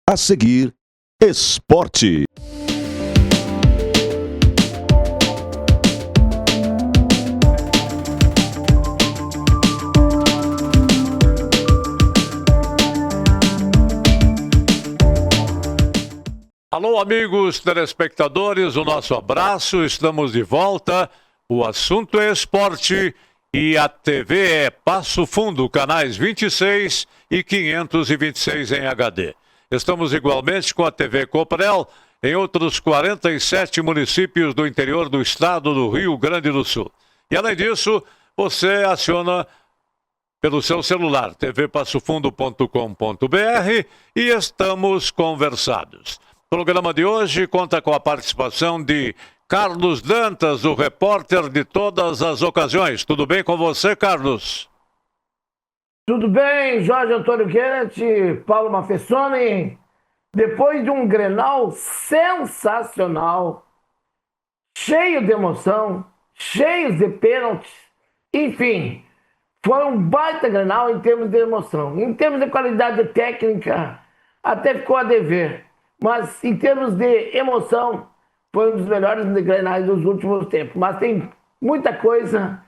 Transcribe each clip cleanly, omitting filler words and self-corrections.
A seguir, esporte. Alô, amigos telespectadores, o nosso abraço, estamos de volta. O assunto é esporte e a TV é Passo Fundo, canais 26 e 526 em HD. Estamos igualmente com a TV Coprel em outros 47 municípios do interior do estado do Rio Grande do Sul. E além disso, você aciona pelo seu celular, tvpassofundo.com.br, e estamos conversados. O programa de hoje conta com a participação de Carlos Dantas, o repórter de todas as ocasiões. Tudo bem com você, Carlos? Tudo bem, Jorge Antônio Querete, Paulo Mafessoni. Depois de um Grenal sensacional, cheio de emoção, cheio de pênaltis, enfim, foi um baita Grenal em termos de emoção. Em termos de qualidade técnica, até ficou a dever. Mas em termos de emoção, foi um dos melhores Grenais dos últimos tempos. Mas tem muita coisa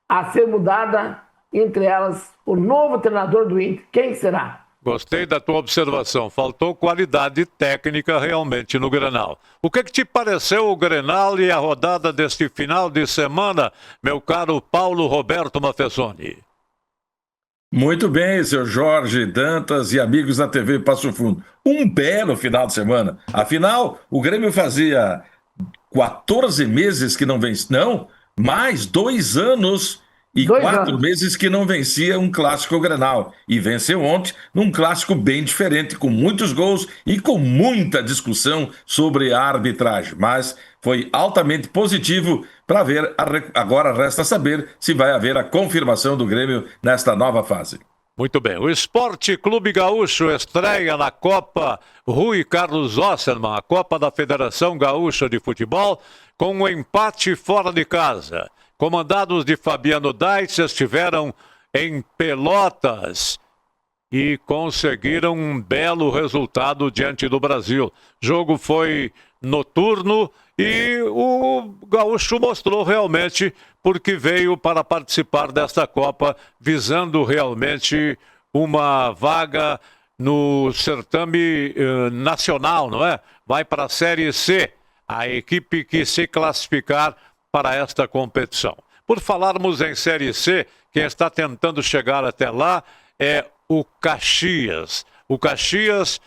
a ser mudada, entre elas o novo treinador do Inter. Quem será? Gostei da tua observação. Faltou qualidade técnica realmente no Grenal. O que te pareceu o Grenal e a rodada deste final de semana, meu caro Paulo Roberto Mafessoni? Muito bem, seu Jorge Dantas e amigos da TV Passo Fundo. Um belo final de semana. Afinal, o Grêmio fazia 14 meses que não vence. Não, mais 2 anos e 4 meses que não vencia um clássico Grenal. E venceu ontem num clássico bem diferente, com muitos gols e com muita discussão sobre a arbitragem. Mas foi altamente positivo para ver. Agora resta saber se vai haver a confirmação do Grêmio nesta nova fase. Muito bem. O Esporte Clube Gaúcho estreia na Copa Rui Carlos Osserman, a Copa da Federação Gaúcha de Futebol, com um empate fora de casa. Comandados de Fabiano Daitz, estiveram em Pelotas e conseguiram um belo resultado diante do Brasil. O jogo foi noturno e o Gaúcho mostrou realmente porque veio para participar desta Copa, visando realmente uma vaga no certame nacional, não é? Vai para a Série C, a equipe que se classificar para esta competição. Por falarmos em Série C, quem está tentando chegar até lá é o Caxias. O Caxias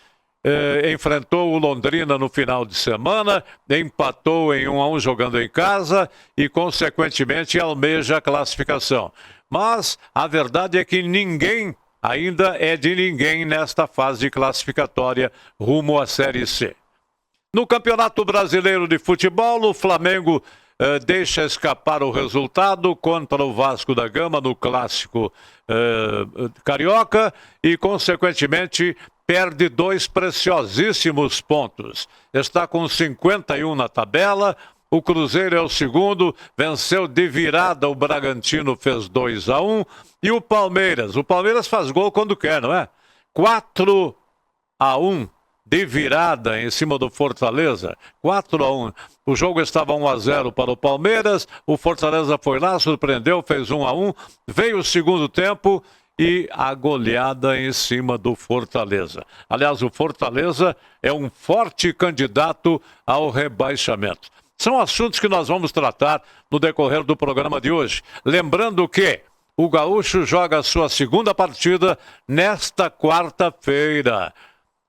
enfrentou o Londrina no final de semana, empatou em 1-1 jogando em casa e, consequentemente, almeja a classificação. Mas a verdade é que ninguém ainda é de ninguém nesta fase classificatória rumo à Série C. No Campeonato Brasileiro de Futebol, o Flamengo deixa escapar o resultado contra o Vasco da Gama no clássico carioca e, consequentemente, perde 2 preciosíssimos pontos. Está com 51 na tabela, o Cruzeiro é o segundo, venceu de virada, o Bragantino fez 2-1, e o Palmeiras faz gol quando quer, não é? 4-1 de virada em cima do Fortaleza, 4-1. O jogo estava 1-0 para o Palmeiras, o Fortaleza foi lá, surpreendeu, fez 1-1, veio o segundo tempo e a goleada em cima do Fortaleza. Aliás, o Fortaleza é um forte candidato ao rebaixamento. São assuntos que nós vamos tratar no decorrer do programa de hoje. Lembrando que o Gaúcho joga a sua segunda partida nesta quarta-feira,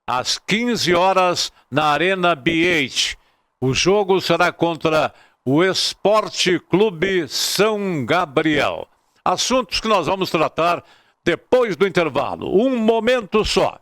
às 15 horas, na Arena BH. O jogo será contra o Esporte Clube São Gabriel. Assuntos que nós vamos tratar depois do intervalo. Um momento só.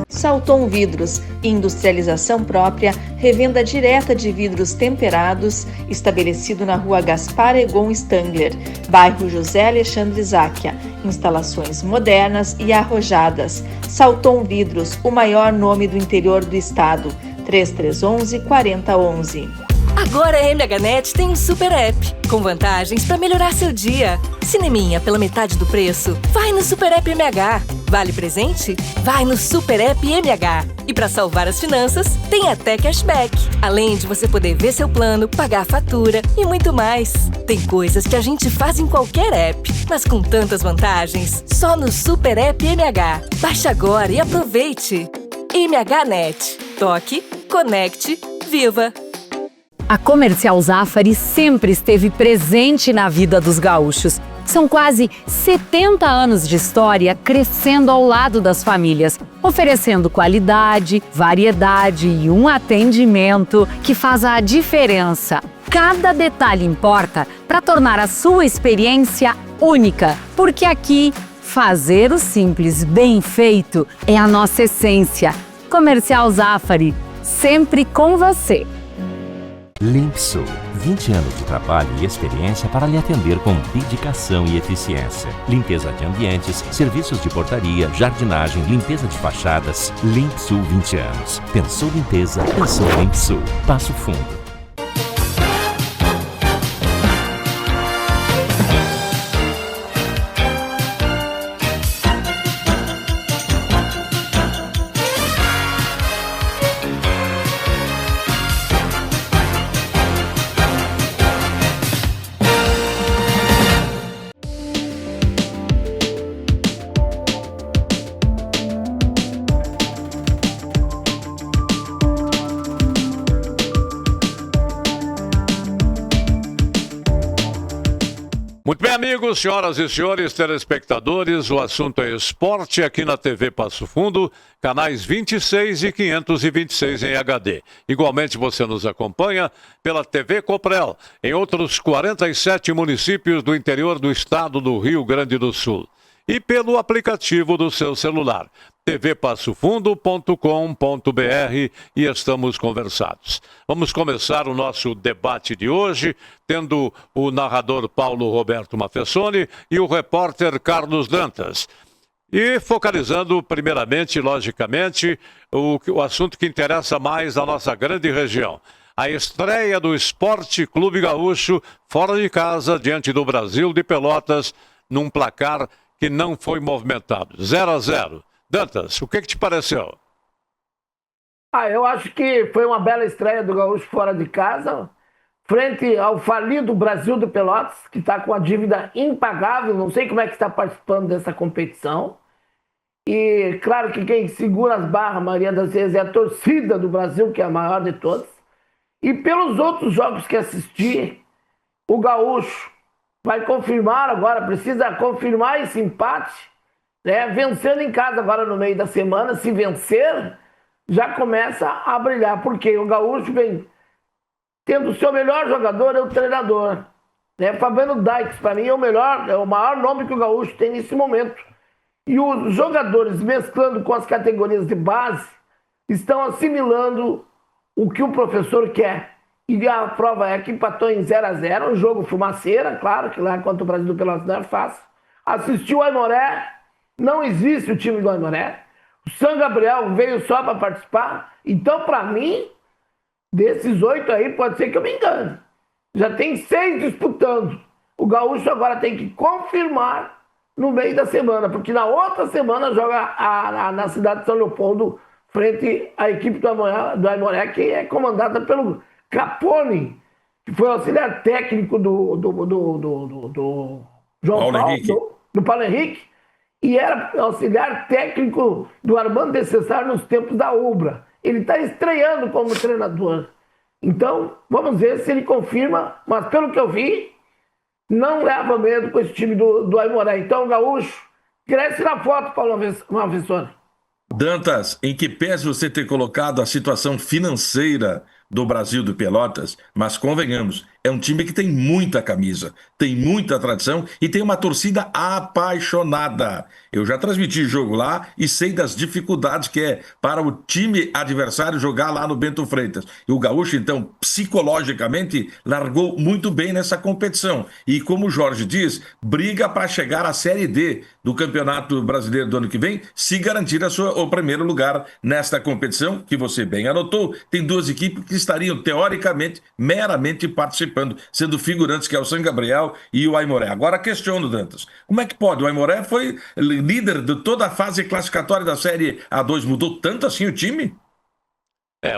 Salton Vidros, industrialização própria, revenda direta de vidros temperados, estabelecido na Rua Gaspar Egon Stangler, bairro José Alexandre Záquia. Instalações modernas e arrojadas. Salton Vidros, o maior nome do interior do estado. 3311-4011. Agora a MHNet tem um super app, com vantagens para melhorar seu dia. Cineminha pela metade do preço? Vai no Super App MH. Vale presente? Vai no Super App MH. E para salvar as finanças, tem até cashback. Além de você poder ver seu plano, pagar a fatura e muito mais. Tem coisas que a gente faz em qualquer app, mas com tantas vantagens, só no Super App MH. Baixe agora e aproveite. MHNet. Toque, conecte, viva! A Comercial Zafari sempre esteve presente na vida dos gaúchos. São quase 70 anos de história crescendo ao lado das famílias, oferecendo qualidade, variedade e um atendimento que faz a diferença. Cada detalhe importa para tornar a sua experiência única, porque aqui, fazer o simples bem feito é a nossa essência. Comercial Zafari, sempre com você. Limpsul, 20 anos de trabalho e experiência para lhe atender com dedicação e eficiência. Limpeza de ambientes, serviços de portaria, jardinagem, limpeza de fachadas. Limpsul 20 anos. Pensou limpeza, pensou Limpsul. Passo Fundo. Muito bem, amigos, senhoras e senhores telespectadores, o assunto é esporte aqui na TV Passo Fundo, canais 26 e 526 em HD. Igualmente você nos acompanha pela TV Coprel, em outros 47 municípios do interior do estado do Rio Grande do Sul. E pelo aplicativo do seu celular, tvpassofundo.com.br, e estamos conversados. Vamos começar o nosso debate de hoje, tendo o narrador Paulo Roberto Mafessoni e o repórter Carlos Dantas. E focalizando primeiramente, logicamente, o assunto que interessa mais à nossa grande região. A estreia do Esporte Clube Gaúcho fora de casa, diante do Brasil de Pelotas, num placar que não foi movimentado. 0-0. Dantas, o que te pareceu? Eu acho que foi uma bela estreia do Gaúcho fora de casa, frente ao falido Brasil de Pelotas, que está com a dívida impagável, não sei como é que está participando dessa competição. E claro que quem segura as barras, a maioria das vezes, é a torcida do Brasil, que é a maior de todas. E pelos outros jogos que assisti, o Gaúcho vai confirmar agora, precisa confirmar esse empate, né? Vencendo em casa agora no meio da semana. Se vencer, já começa a brilhar, porque o Gaúcho vem tendo o seu melhor jogador, é o treinador, né? Fabiano Dykes, para mim, é o maior nome que o Gaúcho tem nesse momento. E os jogadores, mesclando com as categorias de base, estão assimilando o que o professor quer. E a prova é que empatou em 0-0, um jogo fumaceira, claro que lá contra o Brasil do Pelotas não é fácil. Assistiu o Aimoré, não existe o time do Aimoré. O São Gabriel veio só para participar. Então, para mim, desses 8 aí, pode ser que eu me engane. Já tem 6 disputando. O Gaúcho agora tem que confirmar no meio da semana, porque na outra semana joga na cidade de São Leopoldo, frente à equipe do Aimoré, que é comandada pelo Capone, que foi auxiliar técnico do João Paulo, do Paulo Henrique, e era auxiliar técnico do Armando de Cesar nos tempos da Ubra. Ele está estreando como treinador. Então, vamos ver se ele confirma, mas pelo que eu vi, não leva medo com esse time do Aimoré. Então, o Gaúcho cresce na foto, Paulo Mafessoni. Dantas, em que pese você ter colocado a situação financeira do Brasil de Pelotas, mas convenhamos, é um time que tem muita camisa, tem muita tradição e tem uma torcida apaixonada. Eu já transmiti jogo lá e sei das dificuldades que é para o time adversário jogar lá no Bento Freitas. E o Gaúcho, então, psicologicamente, largou muito bem nessa competição. E como o Jorge diz, briga para chegar à Série D. do Campeonato Brasileiro do ano que vem, se garantir o primeiro lugar nesta competição, que você bem anotou. Tem duas equipes que estariam, teoricamente, meramente participando, sendo figurantes, que é o São Gabriel e o Aimoré. Agora questiono, Dantas, como é que pode? O Aimoré foi líder de toda a fase classificatória da Série A2, mudou tanto assim o time?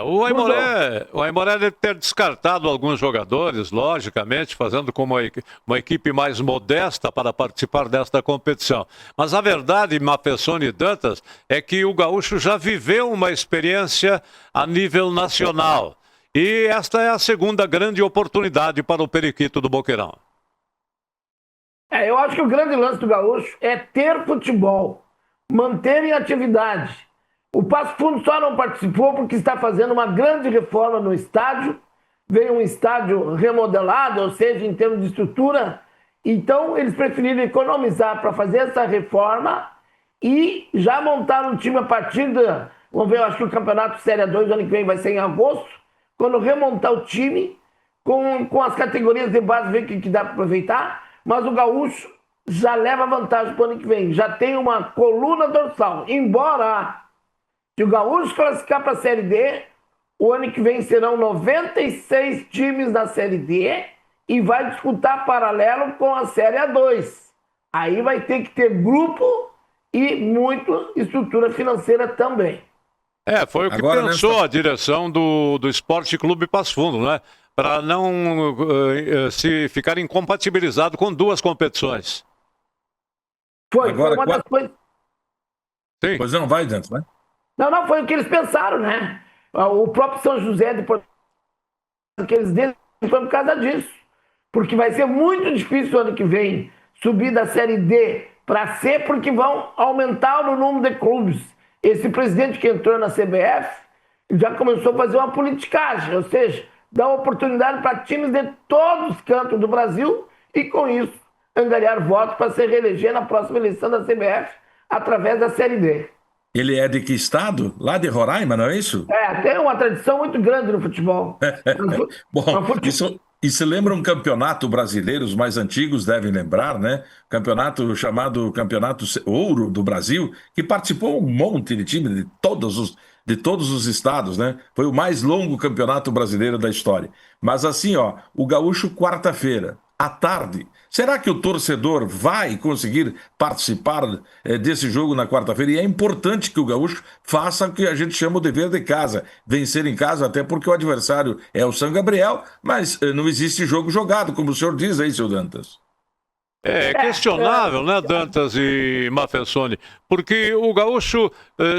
O Aimoré deve ter descartado alguns jogadores, logicamente, fazendo com uma equipe mais modesta para participar desta competição. Mas a verdade, Mafessoni e Dantas, é que o Gaúcho já viveu uma experiência a nível nacional. E esta é a segunda grande oportunidade para o Periquito do Boqueirão. Eu acho que o grande lance do Gaúcho é ter futebol, manter em atividade. O Passo Fundo só não participou porque está fazendo uma grande reforma no estádio. Veio um estádio remodelado, ou seja, em termos de estrutura. Então, eles preferiram economizar para fazer essa reforma e já montaram um time a partir da... Vamos ver, eu acho que o Campeonato Série 2 ano que vem vai ser em agosto. Quando remontar o time, com as categorias de base, ver o que dá para aproveitar. Mas o Gaúcho já leva vantagem para o ano que vem. Já tem uma coluna dorsal. Embora... Se o Gaúcho classificar para a Série D, o ano que vem serão 96 times da Série D e vai disputar paralelo com a Série A2. Aí vai ter que ter grupo e muita estrutura financeira também. Foi o que pensou a direção do Esporte Clube Passo Fundo, né? Para não se ficar incompatibilizado com duas competições. Foi uma das coisas... Sim. Pois não, vai, Dantas, vai. Não, foi o que eles pensaram, né? O próprio São José, depois que eles deram, foi por causa disso. Porque vai ser muito difícil o ano que vem subir da Série D para C, porque vão aumentar o número de clubes. Esse presidente que entrou na CBF já começou a fazer uma politicagem, ou seja, dá oportunidade para times de todos os cantos do Brasil e, com isso, angariar votos para se reeleger na próxima eleição da CBF através da Série D. Ele é de que estado? Lá de Roraima, não é isso? Tem uma tradição muito grande no futebol. Bom, isso lembra um campeonato brasileiro, os mais antigos devem lembrar, né? Campeonato chamado Campeonato Ouro do Brasil, que participou um monte de time de todos os estados, né? Foi o mais longo campeonato brasileiro da história. Mas assim, o Gaúcho, quarta-feira, à tarde. Será que o torcedor vai conseguir participar desse jogo na quarta-feira? E é importante que o Gaúcho faça o que a gente chama o dever de casa. Vencer em casa, até porque o adversário é o São Gabriel, mas não existe jogo jogado, como o senhor diz aí, seu Dantas. É questionável, né, Dantas e Mafessoni? Porque o Gaúcho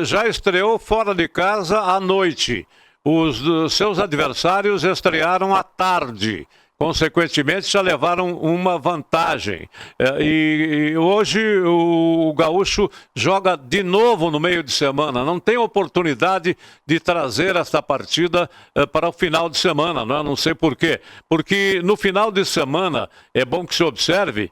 já estreou fora de casa à noite. Os seus adversários estrearam à tarde. Consequentemente, já levaram uma vantagem. E hoje o Gaúcho joga de novo no meio de semana. Não tem oportunidade de trazer esta partida para o final de semana, né? Não sei por quê. Porque no final de semana, é bom que se observe,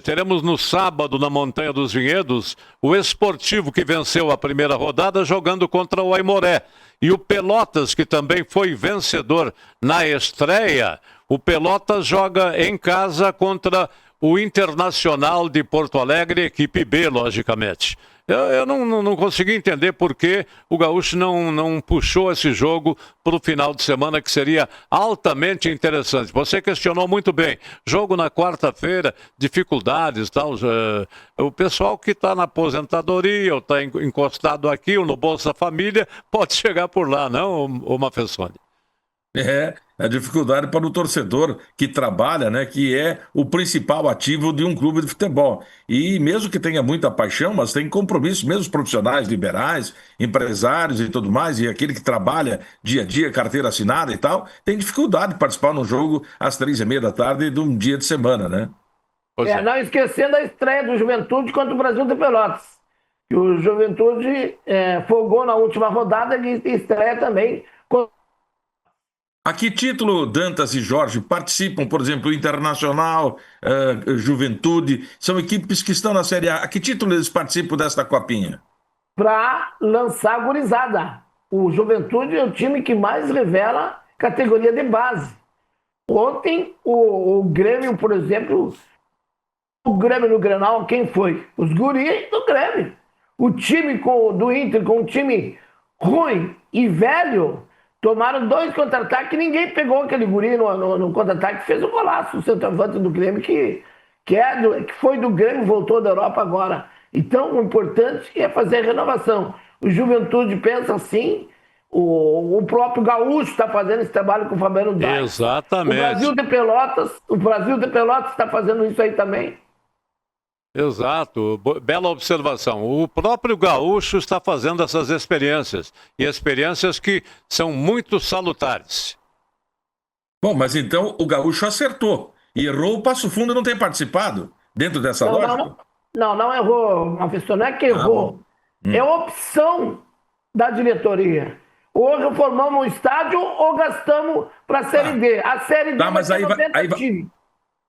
teremos no sábado, na Montanha dos Vinhedos, o Esportivo, que venceu a primeira rodada, jogando contra o Aimoré. E o Pelotas, que também foi vencedor na estreia, o Pelotas joga em casa contra o Internacional de Porto Alegre, equipe B, logicamente. Eu não consegui entender por que o Gaúcho não puxou esse jogo para o final de semana, que seria altamente interessante. Você questionou muito bem. Jogo na quarta-feira, dificuldades, tal. O pessoal que está na aposentadoria, ou está encostado aqui, ou no Bolsa Família, pode chegar por lá, não, ô Mafessoni? A dificuldade para o torcedor que trabalha, né, que é o principal ativo de um clube de futebol. E mesmo que tenha muita paixão, mas tem compromissos, mesmo os profissionais liberais, empresários e tudo mais, e aquele que trabalha dia a dia, carteira assinada e tal, tem dificuldade de participar num jogo às 3h30 da tarde de um dia de semana, né? Não esquecendo a estreia do Juventude contra o Brasil de Pelotas. Que o Juventude folgou na última rodada e estreia também. A que título Dantas e Jorge participam, por exemplo, Internacional, Juventude, são equipes que estão na Série A. A que título eles participam desta copinha? Para lançar a gurizada. O Juventude é o time que mais revela categoria de base. Ontem, o Grêmio, por exemplo, o Grêmio no Grenal, quem foi? Os guris do Grêmio. O time do Inter, com um time ruim e velho, tomaram 2 contra-ataques, ninguém pegou aquele guri no contra-ataque, fez um golaço, o centroavante do Grêmio, que foi do Grêmio, voltou da Europa agora. Então, o importante é fazer a renovação. O Juventude pensa assim, o próprio Gaúcho está fazendo esse trabalho com o Fabiano Dai. Exatamente. O Brasil de Pelotas está fazendo isso aí também. Exato, bela observação. O próprio Gaúcho está fazendo essas experiências, e experiências que são muito salutares. Bom, mas então o Gaúcho acertou. E errou, o Passo Fundo não tem participado dentro dessa lógica? Não errou, Mafisson, não é que errou. É opção da diretoria. Ou reformamos o estádio ou gastamos para a Série D. A Série D mas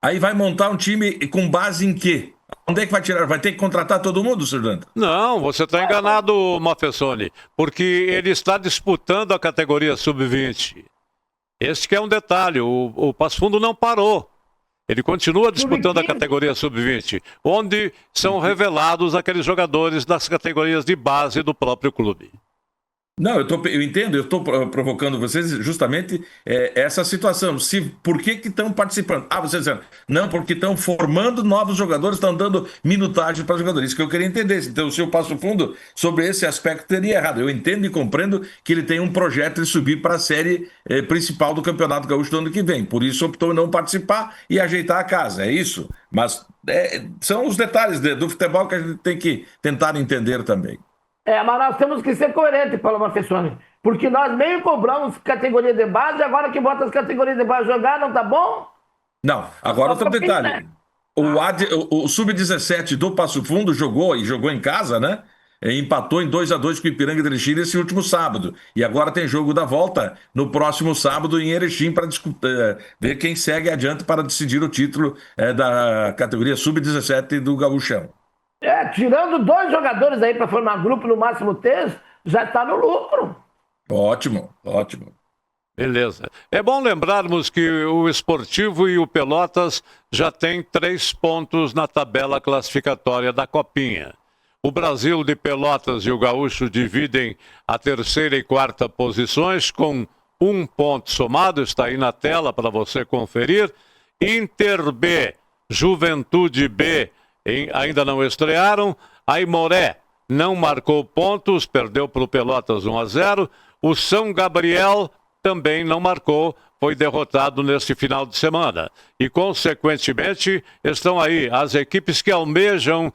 aí vai montar um time com base em quê? Onde é que vai tirar? Vai ter que contratar todo mundo, Sr. Danta? Não, você está enganado, Mafessoni, porque ele está disputando a categoria sub-20. Esse que é um detalhe, o Passo Fundo não parou. Ele continua disputando a categoria sub-20, onde são revelados aqueles jogadores das categorias de base do próprio clube. Não, eu entendo, eu estou provocando vocês justamente essa situação. Por que estão participando? Vocês dizendo, não, porque estão formando novos jogadores, estão dando minutagem para jogadores. Isso que eu queria entender. Então, o seu Passo Fundo sobre esse aspecto teria errado. Eu entendo e compreendo que ele tem um projeto de subir para a série principal do Campeonato Gaúcho do ano que vem. Por isso optou em não participar e ajeitar a casa, é isso? Mas são os detalhes do futebol que a gente tem que tentar entender também. Mas nós temos que ser coerentes, Paulo Mafessoni, porque nós meio cobramos categoria de base, agora que bota as categorias de base jogar, não tá bom? Não, agora outro detalhe. O Sub-17 do Passo Fundo jogou em casa, né? Empatou em 2-2 com o Ipiranga de Erechim esse último sábado. E agora tem jogo da volta no próximo sábado em Erechim para ver quem segue adiante para decidir o título da categoria Sub-17 do Gaúchão. Tirando 2 jogadores aí para formar grupo, no máximo 3, já está no lucro. Ótimo. Beleza. É bom lembrarmos que o Esportivo e o Pelotas já têm 3 pontos na tabela classificatória da Copinha. O Brasil de Pelotas e o Gaúcho dividem a 3ª e 4ª posições com 1 ponto somado, está aí na tela para você conferir. Inter B, Juventude B, ainda não estrearam. Aimoré não marcou pontos, perdeu para o Pelotas 1-0. O São Gabriel também não marcou, foi derrotado neste final de semana. E, consequentemente, estão aí as equipes que almejam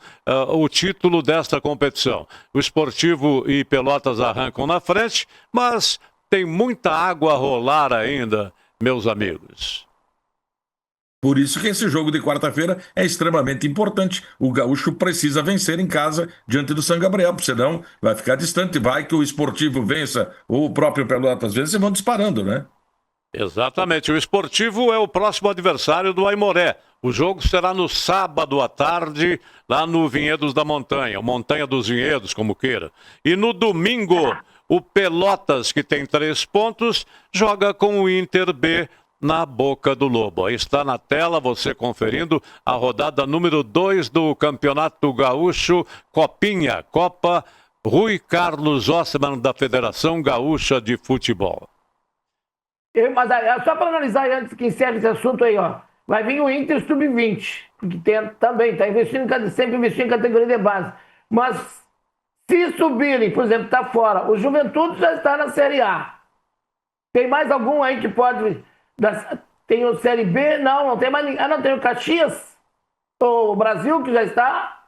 o título desta competição. O Esportivo e Pelotas arrancam na frente, mas tem muita água a rolar ainda, meus amigos. Por isso que esse jogo de quarta-feira é extremamente importante. O Gaúcho precisa vencer em casa diante do São Gabriel, porque senão vai ficar distante. Vai que o Esportivo vença ou o próprio Pelotas vença e vão disparando, né? Exatamente. O Esportivo é o próximo adversário do Aimoré. O jogo será no sábado à tarde, lá no Vinhedos da Montanha, Montanha dos Vinhedos, como queira. E no domingo, o Pelotas, que tem 3 pontos, joga com o Inter B na Boca do Lobo. Aí está na tela, você conferindo a rodada número 2 do Campeonato Gaúcho, Copinha, Copa Rui Carlos Ossman, da Federação Gaúcha de Futebol. Mas só para analisar antes que encerre esse assunto aí, vai vir o Inter Sub-20, porque também está sempre investindo em categoria de base. Mas se subirem, por exemplo, está fora, o Juventude já está na Série A. Tem mais algum aí que pode... Tem o Série B? Não tem mais ninguém. Não, tem o Caxias, o Brasil, que já está.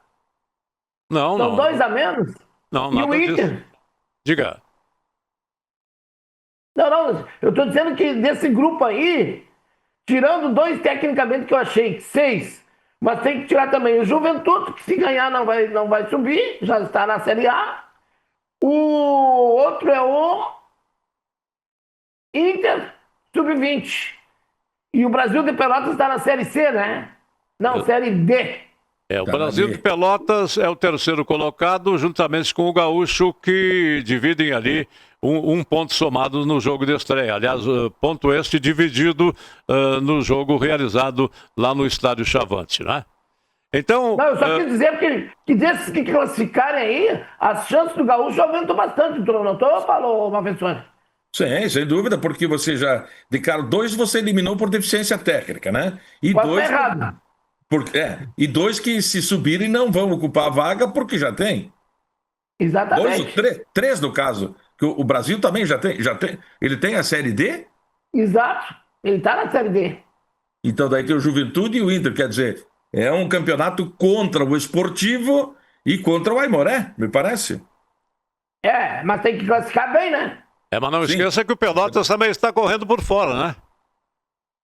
São 2 a menos. Não, e nada o Inter. Disso. Diga. Não, eu estou dizendo que desse grupo aí, tirando 2 tecnicamente que eu achei, 6, mas tem que tirar também o Juventude, que se ganhar não vai subir, já está na Série A. O outro é o Inter Sub-20. E o Brasil de Pelotas está na Série C, né? Não, Série D. O Brasil de Pelotas é o 3º colocado, juntamente com o Gaúcho, que dividem ali um ponto somado no jogo de estreia. Aliás, ponto este dividido no jogo realizado lá no Estádio Chavante, né? Então, Não, eu só quis dizer que desses que classificarem aí, as chances do Gaúcho aumentam bastante, tu não notou, falou Mafessoni? Sim, sem dúvida, porque você já, de cara, 2 você eliminou por deficiência técnica, né? E Quase 2 tá errado. e 2 que se subirem não vão ocupar a vaga porque já tem. 2 Exatamente. ou 3 no caso, que o Brasil também já tem, ele tem a Série D, Exato. Ele tá na Série D. então daí tem o Juventude e o Inter, quer dizer, é um campeonato contra o Esportivo e contra o Aimoré, me parece. É, mas tem que classificar bem, né? mas não Sim. esqueça que o Pelotas também está correndo por fora, né?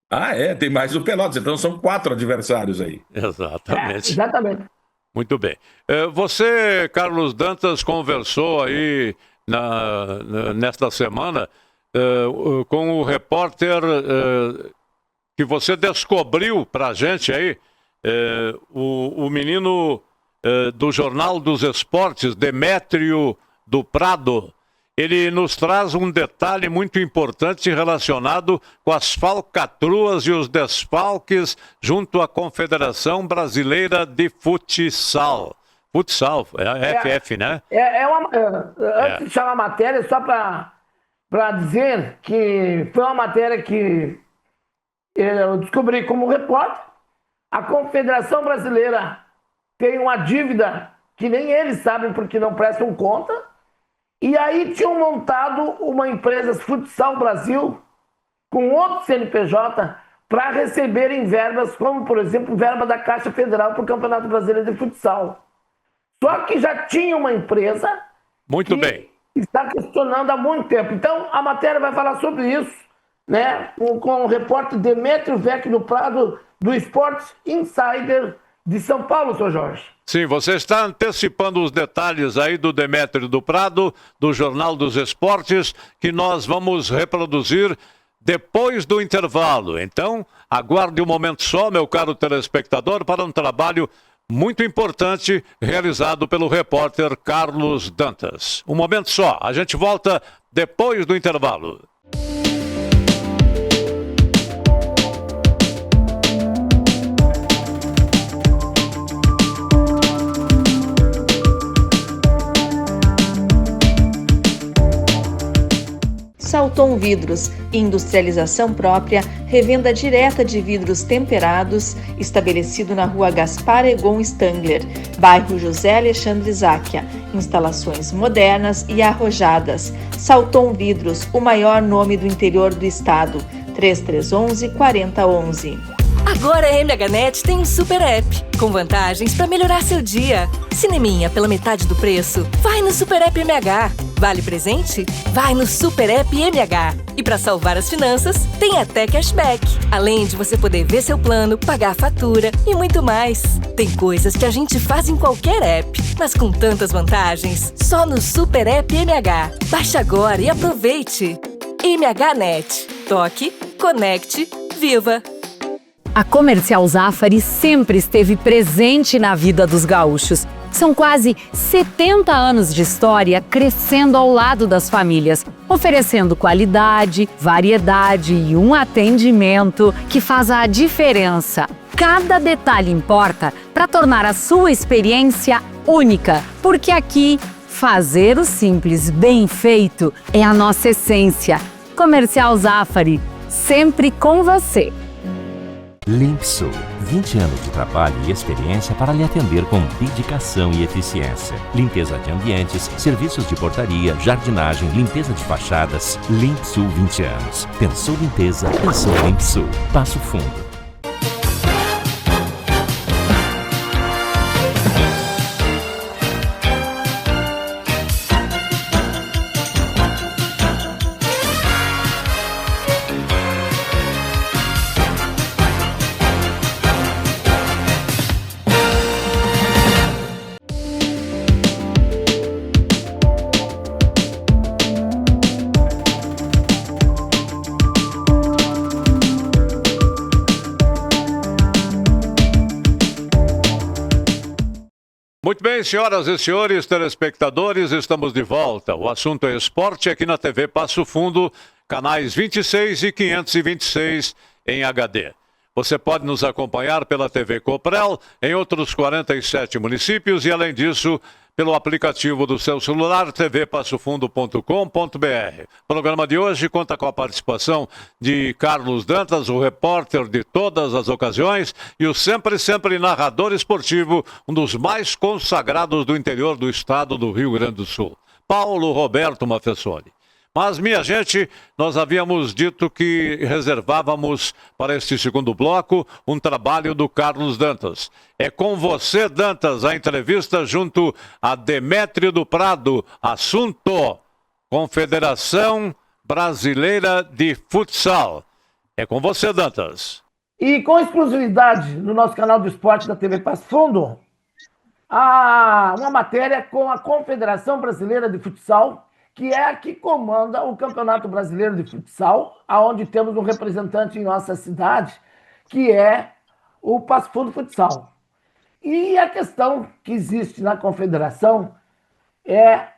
Ah, tem mais o Pelotas, então são 4 adversários aí. Exatamente. Exatamente. Muito bem. Você, Carlos Dantas, conversou aí nesta semana com o repórter que você descobriu para a gente aí, o menino do Jornal dos Esportes, Demétrio do Prado. Ele nos traz um detalhe muito importante relacionado com as falcatruas e os desfalques junto à Confederação Brasileira de Futsal. Futsal, é a FF, né? Antes de chamar a matéria, só para dizer que foi uma matéria que eu descobri como repórter. A Confederação Brasileira tem uma dívida que nem eles sabem porque não prestam conta. E aí tinham montado uma empresa, Futsal Brasil, com outro CNPJ, para receberem verbas, como, por exemplo, verba da Caixa Federal para o Campeonato Brasileiro de Futsal. Só que já tinha uma empresa Muito que bem. está questionando há muito tempo. Então, a matéria vai falar sobre isso, né? Com o repórter Demétrio Vec do Prado, do Esportes Insider de São Paulo, seu Jorge. Sim, você está antecipando os detalhes aí do Demétrio do Prado, do Jornal dos Esportes, que nós vamos reproduzir depois do intervalo. Então, aguarde um momento só, meu caro telespectador, para um trabalho muito importante realizado pelo repórter Carlos Dantas. Um momento só, a gente volta depois do intervalo. Salton Vidros, industrialização própria, revenda direta de vidros temperados, estabelecido na rua Gaspar Egon Stangler, bairro José Alexandre Záquia. Instalações modernas e arrojadas. Salton Vidros, o maior nome do interior do estado. 3311-4011. Agora a MHNet tem um super app, com vantagens para melhorar seu dia. Cineminha pela metade do preço? Vai no Super App MH. Vale presente? Vai no Super App MH. E para salvar as finanças, tem até cashback. Além de você poder ver seu plano, pagar a fatura e muito mais. Tem coisas que a gente faz em qualquer app, mas com tantas vantagens, só no Super App MH. Baixe agora e aproveite. MHNet. Toque, conecte, viva! A Comercial Zafari sempre esteve presente na vida dos gaúchos. São quase 70 anos de história crescendo ao lado das famílias, oferecendo qualidade, variedade e um atendimento que faz a diferença. Cada detalhe importa para tornar a sua experiência única, porque aqui, fazer o simples bem feito é a nossa essência. Comercial Zafari, sempre com você. Limpsul, 20 anos de trabalho e experiência para lhe atender com dedicação e eficiência. Limpeza de ambientes, serviços de portaria, jardinagem, limpeza de fachadas. Limpsul 20 anos. Pensou limpeza, pensou Limpsul. Passo Fundo. Muito bem, senhoras e senhores telespectadores, estamos de volta. O assunto é esporte aqui na TV Passo Fundo, canais 26 e 526 em HD. Você pode nos acompanhar pela TV Coprel em outros 47 municípios e, além disso, pelo aplicativo do seu celular, tvpassofundo.com.br. O programa de hoje conta com a participação de Carlos Dantas, o repórter de todas as ocasiões e o sempre narrador esportivo, um dos mais consagrados do interior do estado do Rio Grande do Sul, Paulo Roberto Mafessoni. Mas, minha gente, nós havíamos dito que reservávamos para este segundo bloco um trabalho do Carlos Dantas. É com você, Dantas, a entrevista junto a Demétrio do Prado. Assunto: Confederação Brasileira de Futsal. É com você, Dantas. E com exclusividade no nosso canal do esporte da TV Passo Fundo, há uma matéria com a Confederação Brasileira de Futsal, que é a que comanda o Campeonato Brasileiro de Futsal, onde temos um representante em nossa cidade, que é o Passo Fundo Futsal. E a questão que existe na confederação é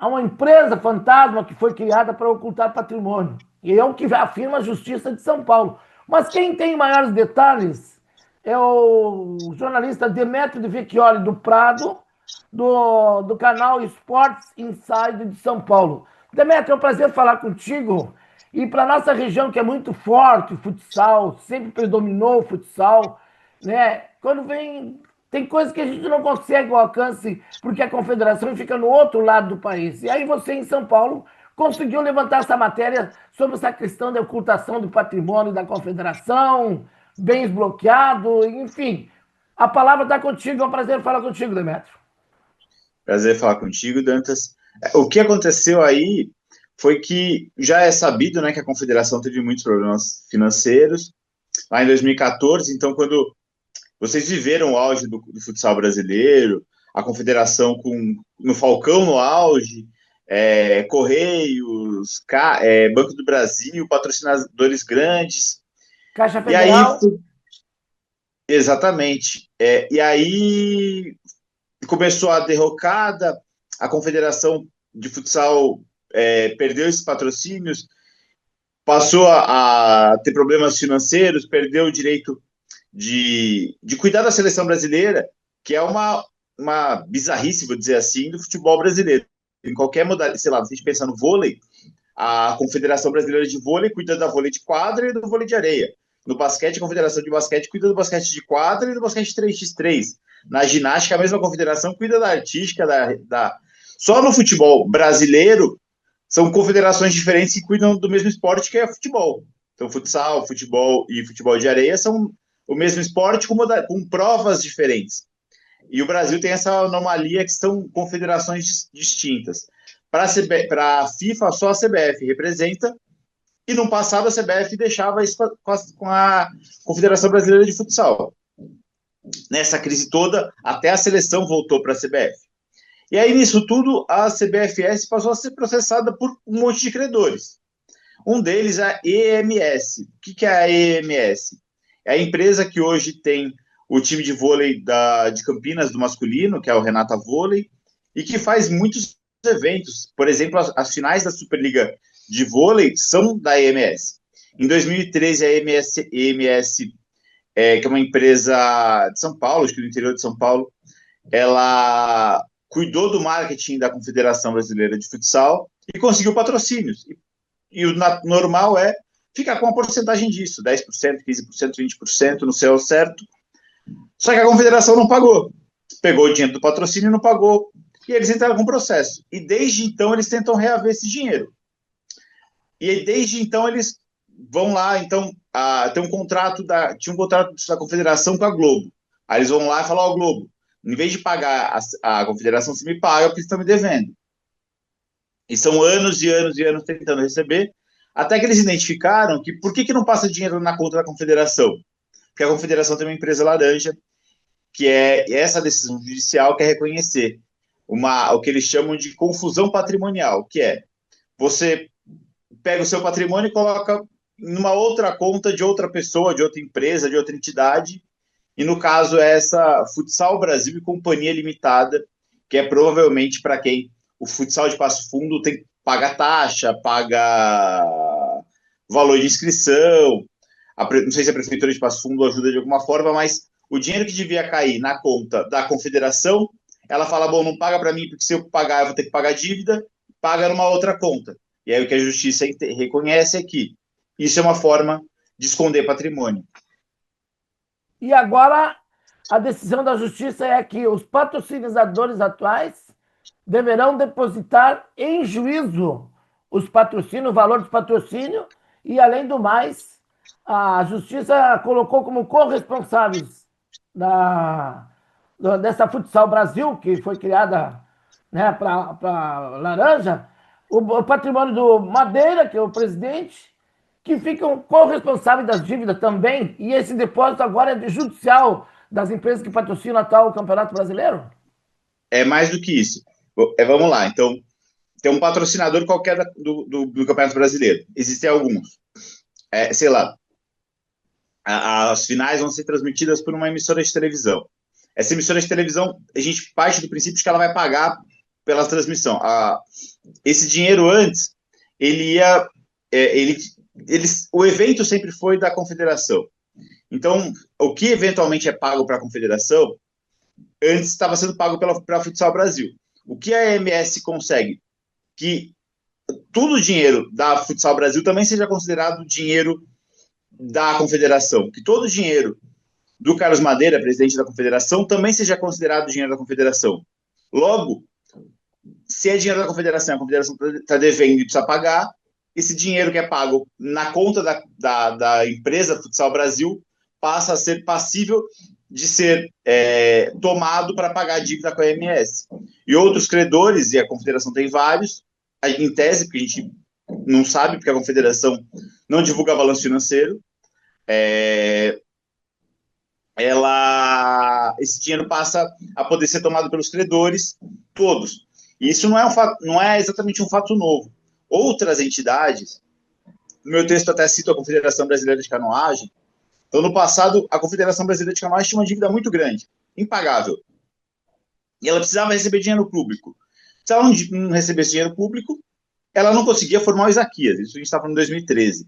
uma empresa fantasma que foi criada para ocultar patrimônio. E é o que afirma a Justiça de São Paulo. Mas quem tem maiores detalhes é o jornalista Demétrio de Vecchioli do Prado, do canal Sports Inside de São Paulo. Demétrio, é um prazer falar contigo. E para nossa região, que é muito forte o futsal, sempre predominou o futsal, né? Quando vem, tem coisas que a gente não consegue o alcance, porque a confederação fica no outro lado do país. E aí você, em São Paulo, conseguiu levantar essa matéria sobre essa questão da ocultação do patrimônio da confederação, bens bloqueados, enfim. A palavra está contigo, é um prazer falar contigo, Demétrio. Prazer falar contigo, Dantas. O que aconteceu aí foi que já é sabido, né, que a confederação teve muitos problemas financeiros lá em 2014. Então, quando vocês viveram o auge do futsal brasileiro, a confederação no Falcão no auge, Correios, Banco do Brasil, patrocinadores grandes. Caixa Federal. E aí, exatamente. E aí começou a derrocada, a Confederação de Futsal perdeu esses patrocínios, passou a ter problemas financeiros, perdeu o direito de cuidar da seleção brasileira, que é uma bizarrice, vou dizer assim, do futebol brasileiro. Em qualquer modalidade, sei lá, se a gente pensar no vôlei, a Confederação Brasileira de Vôlei cuida da vôlei de quadra e do vôlei de areia. No basquete, a Confederação de Basquete cuida do basquete de quadra e do basquete 3x3. Na ginástica, a mesma confederação cuida da artística, Só no futebol brasileiro, são confederações diferentes que cuidam do mesmo esporte, que é futebol. Então, futsal, futebol e futebol de areia são o mesmo esporte com provas diferentes. E o Brasil tem essa anomalia que são confederações distintas. Para a FIFA, só a CBF representa, e no passado a CBF deixava isso com a Confederação Brasileira de Futsal. Nessa crise toda, até a seleção voltou para a CBF. E aí, nisso tudo, a CBFS passou a ser processada por um monte de credores. Um deles é a EMS. O que é a EMS? É a empresa que hoje tem o time de vôlei de Campinas, do masculino, que é o Renata Vôlei, e que faz muitos eventos. Por exemplo, as finais da Superliga de vôlei são da EMS. Em 2013, a EMS, que é uma empresa de São Paulo, acho que do interior de São Paulo, ela cuidou do marketing da Confederação Brasileira de Futsal e conseguiu patrocínios. E o normal é ficar com uma porcentagem disso, 10%, 15%, 20%, não sei ao certo. Só que a Confederação não pagou. Pegou o dinheiro do patrocínio e não pagou. E eles entraram com processo. E desde então eles tentam reaver esse dinheiro. E desde então eles vão lá, então, tem tinha um contrato da Confederação com a Globo. Aí eles vão lá e falam, ó, Globo, em vez de pagar a Confederação, você me paga porque estão me devendo. E são anos e anos e anos tentando receber, até que eles identificaram que por que não passa dinheiro na conta da Confederação? Porque a Confederação tem uma empresa laranja, que é essa decisão judicial quer reconhecer o que eles chamam de confusão patrimonial, que é você pega o seu patrimônio e coloca numa outra conta de outra pessoa, de outra empresa, de outra entidade, e no caso é essa Futsal Brasil e Companhia Limitada, que é provavelmente para quem o futsal de Passo Fundo tem paga taxa, paga valor de inscrição. não sei se a Prefeitura de Passo Fundo ajuda de alguma forma, mas o dinheiro que devia cair na conta da confederação, ela fala, bom, não paga para mim, porque se eu pagar, eu vou ter que pagar dívida, paga numa outra conta. E aí o que a justiça reconhece é que isso é uma forma de esconder patrimônio. E agora, a decisão da justiça é que os patrocinadores atuais deverão depositar em juízo os patrocínios, o valor de patrocínio, e, além do mais, a justiça colocou como corresponsáveis dessa Futsal Brasil, que foi criada, né, para Laranja, o patrimônio do Madeira, que é o presidente, que ficam corresponsáveis das dívidas também, e esse depósito agora é judicial das empresas que patrocinam o atual Campeonato Brasileiro? É mais do que isso. Vamos lá, então, tem um patrocinador qualquer do Campeonato Brasileiro. Existem alguns. Sei lá, as finais vão ser transmitidas por uma emissora de televisão. Essa emissora de televisão, a gente parte do princípio de que ela vai pagar pela transmissão. Esse dinheiro antes, o evento sempre foi da confederação. Então, o que eventualmente é pago para a confederação, antes estava sendo pago pela Futsal Brasil. O que a AMS consegue? Que todo o dinheiro da Futsal Brasil também seja considerado dinheiro da confederação. Que todo o dinheiro do Carlos Madeira, presidente da confederação, também seja considerado dinheiro da confederação. Logo, se é dinheiro da confederação, a confederação está devendo e precisa pagar, esse dinheiro que é pago na conta da empresa Futsal Brasil passa a ser passível de ser tomado para pagar a dívida com a AMS. E outros credores, e a confederação tem vários, em tese, porque a gente não sabe, porque a confederação não divulga balanço financeiro, esse dinheiro passa a poder ser tomado pelos credores todos. E isso não é exatamente um fato novo. Outras entidades, no meu texto até cito a Confederação Brasileira de Canoagem. Então, no passado, a Confederação Brasileira de Canoagem tinha uma dívida muito grande, impagável. E ela precisava receber dinheiro público. Se ela não recebesse dinheiro público, ela não conseguia formar o Isaquias. Isso a gente está falando em 2013. O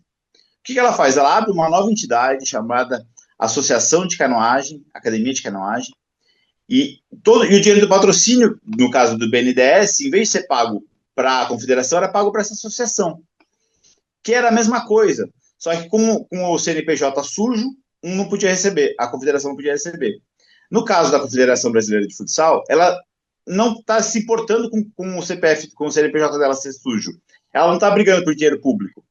que ela faz? Ela abre uma nova entidade chamada Associação de Canoagem, Academia de Canoagem, e o dinheiro do patrocínio, no caso do BNDES, em vez de ser pago para a confederação, era pago para essa associação, que era a mesma coisa, só que com o CNPJ sujo, um não podia receber, a confederação não podia receber. No caso da Confederação Brasileira de Futsal, ela não está se importando com o CPF, com o CNPJ dela ser sujo. Ela não está brigando por dinheiro público,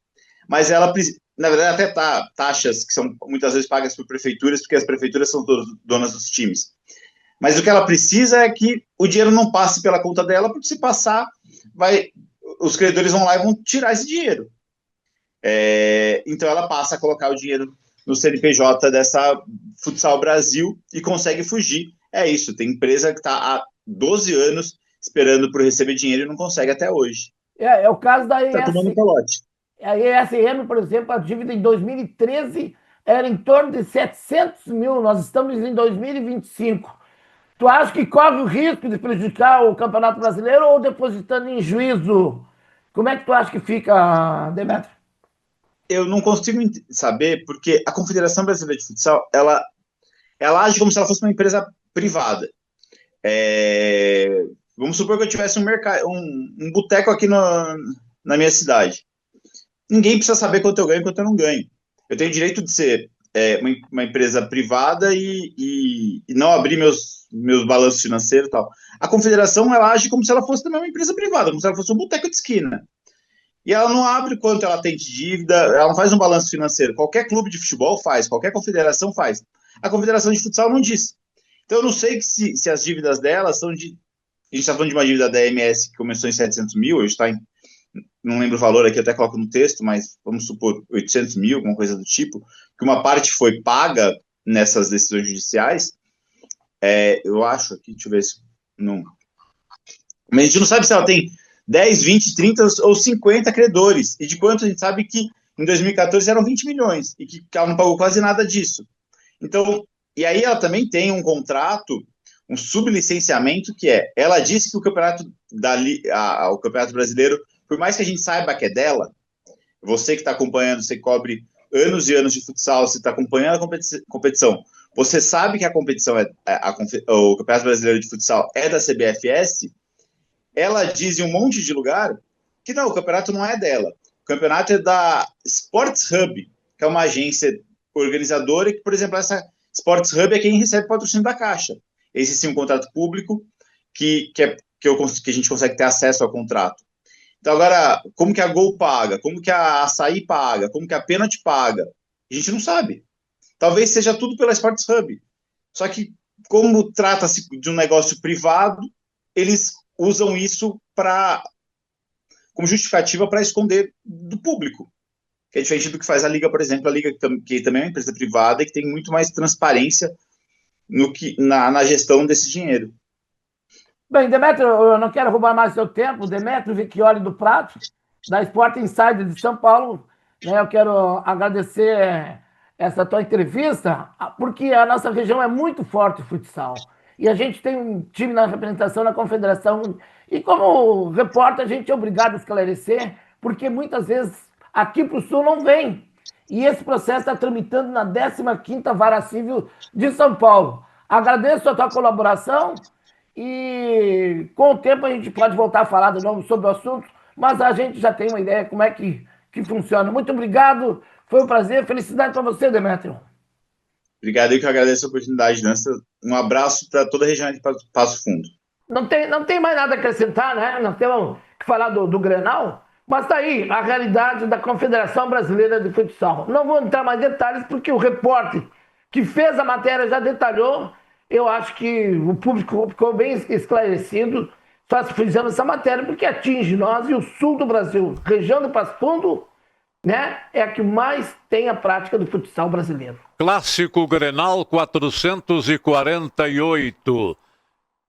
mas ela, na verdade, até taxas que são muitas vezes pagas por prefeituras, porque as prefeituras são donas dos times. Mas o que ela precisa é que o dinheiro não passe pela conta dela, porque se passar, os credores vão lá e vão tirar esse dinheiro. Então ela passa a colocar o dinheiro no CNPJ dessa Futsal Brasil e consegue fugir. É isso, tem empresa que está há 12 anos esperando por receber dinheiro e não consegue até hoje. É o caso da Está tomando calote. A ESM, por exemplo, a dívida em 2013 era em torno de 700 mil, nós estamos em 2025. Tu acha que corre o risco de prejudicar o Campeonato Brasileiro ou depositando em juízo? Como é que tu acha que fica, Demetrio? Eu não consigo saber, porque a Confederação Brasileira de Futsal, ela age como se ela fosse uma empresa privada. Vamos supor que eu tivesse um boteco aqui na minha cidade. Ninguém precisa saber quanto eu ganho e quanto eu não ganho. Eu tenho o direito de ser uma empresa privada e não abrir meus balanços financeiros e tal. A confederação, ela age como se ela fosse também uma empresa privada, como se ela fosse um boteco de esquina. E ela não abre quanto ela tem de dívida, ela não faz um balanço financeiro. Qualquer clube de futebol faz, qualquer confederação faz. A confederação de futsal não diz. Então eu não sei se as dívidas dela são de... A gente está falando de uma dívida da MS que começou em 700 mil, hoje está em... Não lembro o valor aqui, até coloco no texto, mas vamos supor 800 mil, alguma coisa do tipo, que uma parte foi paga nessas decisões judiciais. Eu acho aqui, deixa eu ver se... Não. Mas a gente não sabe se ela tem 10, 20, 30 ou 50 credores. E de quanto a gente sabe que em 2014 eram 20 milhões. E que ela não pagou quase nada disso. Então, e aí ela também tem um contrato, um sublicenciamento, que ela disse que o campeonato Brasileiro, por mais que a gente saiba que é dela, você que está acompanhando, você cobre anos e anos de futsal, você está acompanhando a competição, você sabe que a competição, o Campeonato Brasileiro de Futsal é da CBFS, ela diz em um monte de lugar que não, o campeonato não é dela. O campeonato é da Sports Hub, que é uma agência organizadora, e que, por exemplo, essa Sports Hub é quem recebe o patrocínio da Caixa. Esse sim é um contrato público que a gente consegue ter acesso ao contrato. Então, agora, como que a Gol paga? Como que a Açaí paga? Como que a Pênalti paga? A gente não sabe. Talvez seja tudo pela Sports Hub. Só que, como trata-se de um negócio privado, eles usam isso como justificativa para esconder do público. Que é diferente do que faz a Liga, por exemplo, a Liga que também é uma empresa privada e que tem muito mais transparência na gestão desse dinheiro. Bem, Demetrio, eu não quero roubar mais seu tempo. Demetrio Vecchioli do Prato, da Sport Insider de São Paulo. Eu quero agradecer essa tua entrevista, porque a nossa região é muito forte em futsal. E a gente tem um time na representação na confederação. E como repórter, a gente é obrigado a esclarecer, porque muitas vezes aqui para o Sul não vem. E esse processo está tramitando na 15ª Vara Civil de São Paulo. Agradeço a tua colaboração e com o tempo a gente pode voltar a falar de novo sobre o assunto, mas a gente já tem uma ideia como é que funciona. Muito obrigado, foi um prazer. Felicidade para você, Demetrio. Obrigado, eu que agradeço a oportunidade, Dança. Um abraço para toda a região de Passo Fundo. Não tem mais nada a acrescentar, né? Não temos que falar do Grenal, mas está aí a realidade da Confederação Brasileira de Futsal. Não vou entrar mais detalhes, porque o repórter que fez a matéria já detalhou. Eu acho que o público ficou bem esclarecido. Só fizemos essa matéria porque atinge nós e o sul do Brasil. Região do Passo Fundo, né, é a que mais tem a prática do futsal brasileiro. Clássico Grenal 448.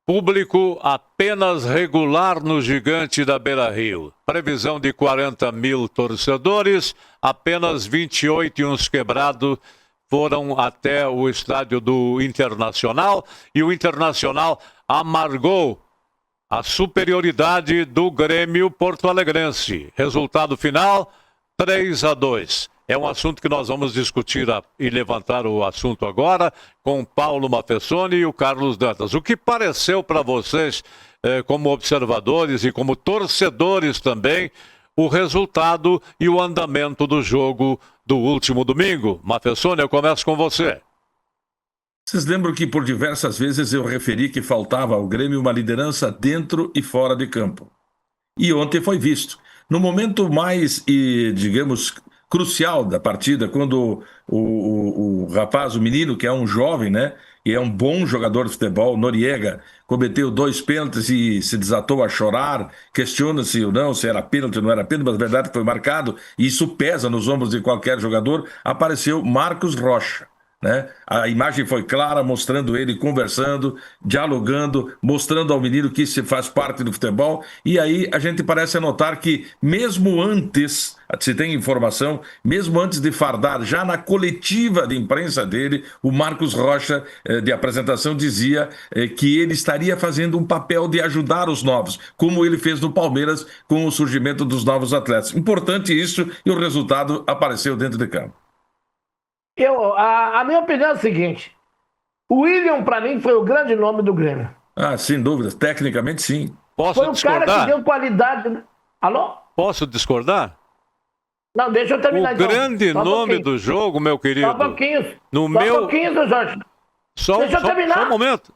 Público apenas regular no Gigante da Beira-Rio. Previsão de 40 mil torcedores, apenas 28 e uns quebrados foram até o estádio do Internacional. E o Internacional amargou a superioridade do Grêmio porto-alegrense. Resultado final, 3-2. É um assunto que nós vamos discutir e levantar o assunto agora com o Paulo Mafessoni e o Carlos Dantas. O que pareceu para vocês, como observadores e como torcedores também, o resultado e o andamento do jogo do último domingo? Mafessoni, eu começo com você. Vocês lembram que por diversas vezes eu referi que faltava ao Grêmio uma liderança dentro e fora de campo. E ontem foi visto. No momento mais, digamos, crucial da partida, quando o rapaz, o menino, que é um jovem, né, e é um bom jogador de futebol, Noriega, cometeu 2 pênaltis e se desatou a chorar, questiona-se ou não, se era pênalti ou não era pênalti, mas a verdade é que foi marcado, e isso pesa nos ombros de qualquer jogador. Apareceu Marcos Rocha, né? A imagem foi clara, mostrando ele conversando, dialogando, mostrando ao menino que isso faz parte do futebol. E aí a gente parece notar que mesmo antes, se tem informação, mesmo antes de fardar, já na coletiva de imprensa dele, o Marcos Rocha, de apresentação, dizia que ele estaria fazendo um papel de ajudar os novos, como ele fez no Palmeiras com o surgimento dos novos atletas. Importante isso, e o resultado apareceu dentro de campo. A minha opinião é a seguinte: o William, para mim, foi o grande nome do Grêmio. Ah, sem dúvidas, tecnicamente sim. Posso foi o discordar? Cara que deu qualidade. Alô? Posso discordar? Não, deixa eu terminar. O grande nome do jogo, meu querido. Só um pouquinho. No só meu... um pouquinho, seu Jorge. Deixa eu terminar.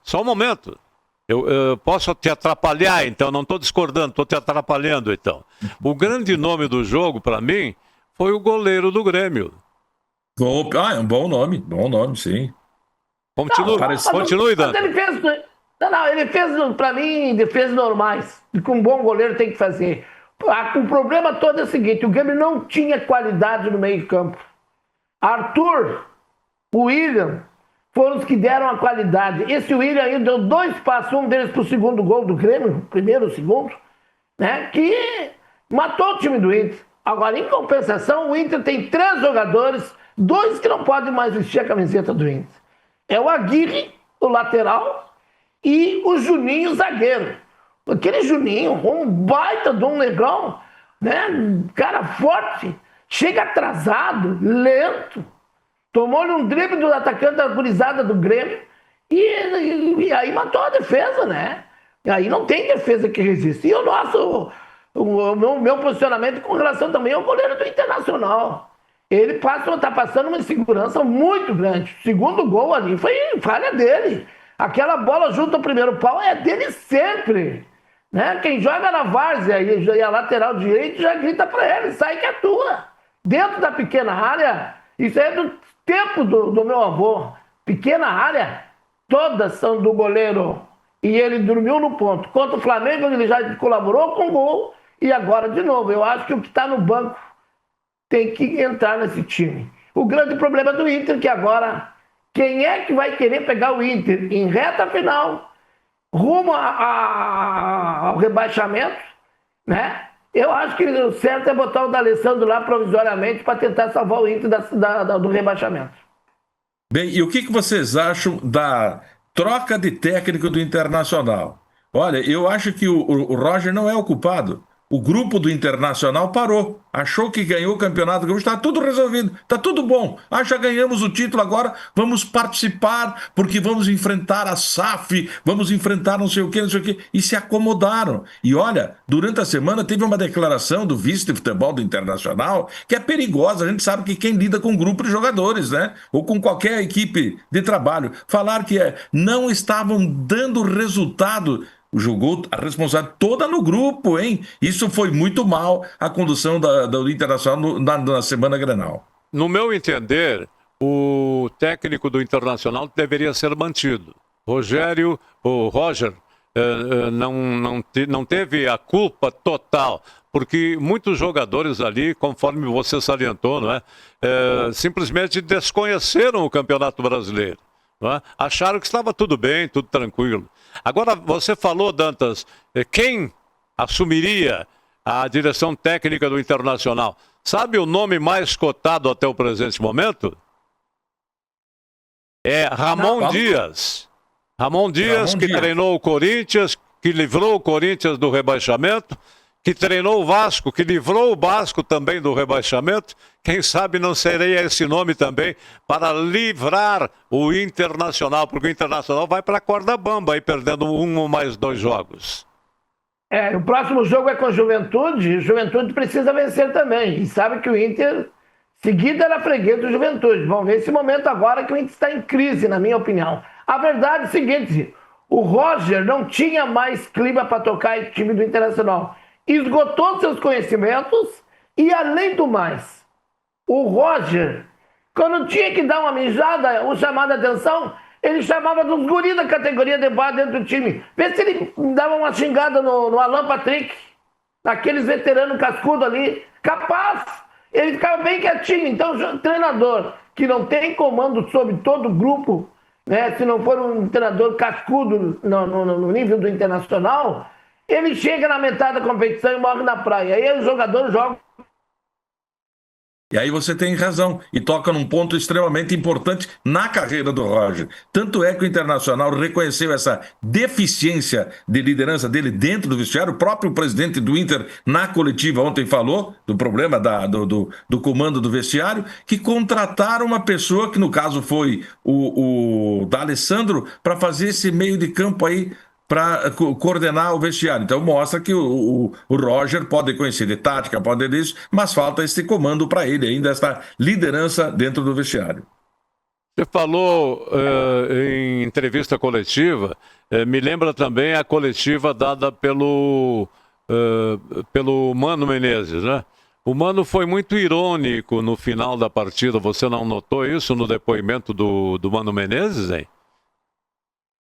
Só um momento. Eu posso te atrapalhar, então. Não estou discordando, estou te atrapalhando, então. O grande nome do jogo, para mim, foi o goleiro do Grêmio. É um bom nome, sim. Continue, Dante. Ele fez, para mim, defesas normais, que um bom goleiro tem que fazer. O problema todo é o seguinte: o Grêmio não tinha qualidade no meio de campo. Arthur, o William, foram os que deram a qualidade. Esse William aí deu 2 passos, um deles para o segundo gol do Grêmio, primeiro, segundo, né, que matou o time do Inter. Agora, em compensação, o Inter tem 3 jogadores, 2 que não podem mais vestir a camiseta do Inter. É o Aguirre, o lateral, e o Juninho, o zagueiro. Aquele Juninho, um baita de um negão, né? Cara forte. chega atrasado, lento, tomou-lhe um drible do atacante da gurizada do Grêmio e aí matou a defesa, né? E aí não tem defesa que resista. E o meu posicionamento com relação também ao goleiro do Internacional. Ele está passando uma insegurança muito grande. O segundo gol ali foi falha dele. Aquela bola junto ao primeiro pau é dele sempre. Né? Quem joga na várzea e a lateral direito já grita para ele, sai que é tua. Dentro da pequena área, isso é do tempo do meu avô. Pequena área, todas são do goleiro. E ele dormiu no ponto. Contra o Flamengo, ele já colaborou com o gol. E agora, de novo, eu acho que o que está no banco tem que entrar nesse time. O grande problema do Inter é que agora, quem é que vai querer pegar o Inter em reta final, rumo ao rebaixamento, né? Eu acho que o certo é botar o D'Alessandro lá provisoriamente para tentar salvar o Inter do rebaixamento. Bem, e o que vocês acham da troca de técnico do Internacional? Olha, eu acho que o Roger não é o culpado. O grupo do Internacional parou, achou que ganhou o campeonato, está tudo resolvido, está tudo bom. Já ganhamos o título agora, vamos participar, porque vamos enfrentar a SAF, vamos enfrentar não sei o quê, e se acomodaram. E olha, durante a semana teve uma declaração do vice de futebol do Internacional, que é perigosa, a gente sabe que quem lida com um grupo de jogadores, né, ou com qualquer equipe de trabalho, falar que não estavam dando resultado, jogou a responsabilidade toda no grupo, hein? Isso foi muito mal, a condução do Internacional na semana Grenal. No meu entender, o técnico do Internacional deveria ser mantido. O Roger não teve a culpa total, porque muitos jogadores ali, conforme você salientou, não é? Simplesmente desconheceram o Campeonato Brasileiro. Acharam que estava tudo bem, tudo tranquilo. Agora, você falou, Dantas, quem assumiria a direção técnica do Internacional? Sabe o nome mais cotado até o presente momento? É Ramon Dias. Ramon Dias, que treinou o Corinthians, que livrou o Corinthians do rebaixamento, que treinou o Vasco, que livrou o Vasco também do rebaixamento. Quem sabe não seria esse nome também para livrar o Internacional, porque o Internacional vai para a corda bamba aí, perdendo 1 ou mais 2 jogos. O próximo jogo é com a Juventude, Juventude precisa vencer também, e sabe que o Inter, seguida era freguês do Juventude. Vamos ver esse momento agora que o Inter está em crise, na minha opinião. A verdade é o seguinte, o Roger não tinha mais clima para tocar o time do Internacional. Esgotou seus conhecimentos e, além do mais, o Roger, quando tinha que dar uma mijada ou chamar a atenção, ele chamava dos guris da categoria de base dentro do time. Vê se ele dava uma xingada no Alan Patrick, naqueles veteranos cascudos ali. Capaz, ele ficava bem quietinho. Então, o treinador que não tem comando sobre todo o grupo, né, se não for um treinador cascudo no nível do Internacional, ele chega na metade da competição e morre na praia. Aí os jogadores jogam. E aí você tem razão, e toca num ponto extremamente importante na carreira do Roger. Tanto é que o Internacional reconheceu essa deficiência de liderança dele dentro do vestiário. O próprio presidente do Inter, na coletiva ontem, falou do problema do comando do vestiário, que contrataram uma pessoa, que no caso foi o D'Alessandro, para fazer esse meio de campo aí, para coordenar o vestiário. Então mostra que o Roger pode conhecer de tática, pode disso, mas falta esse comando para ele ainda, essa liderança dentro do vestiário. Você falou em entrevista coletiva, me lembra também a coletiva dada pelo Mano Menezes, né? O Mano foi muito irônico no final da partida, você não notou isso no depoimento do Mano Menezes, hein?